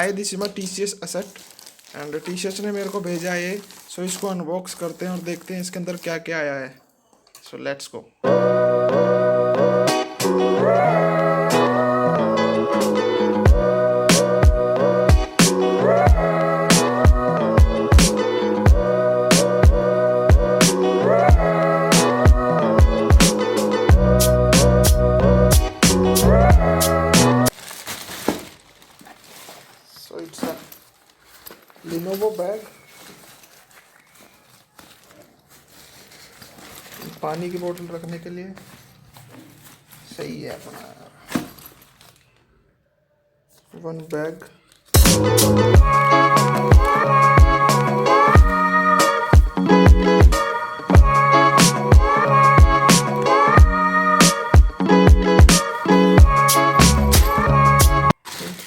I this is my TCS Asset and TCS ने मेरे को भेजा है। सो इसको अनबॉक्स करते हैं और देखते हैं इसके अंदर क्या क्या आया है। So let's go. So it's a Lenovo bag, पानी की बोतल रखने के लिए सही है अपना। वन बैग,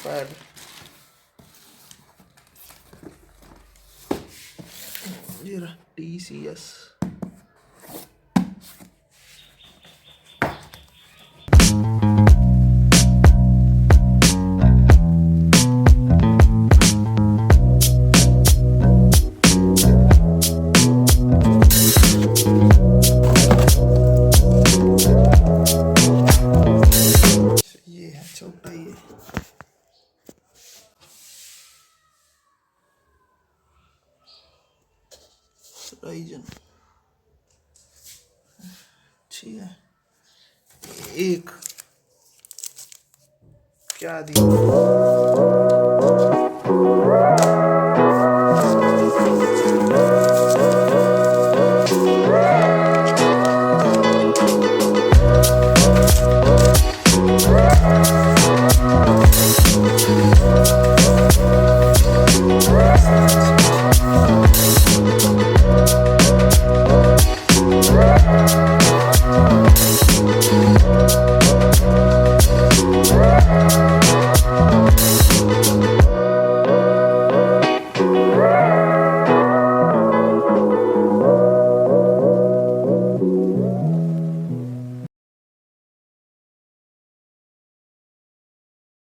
पैड, ये रहा TCS। ये है छोटा, ये राइजन अच्छी है। एक क्या दिया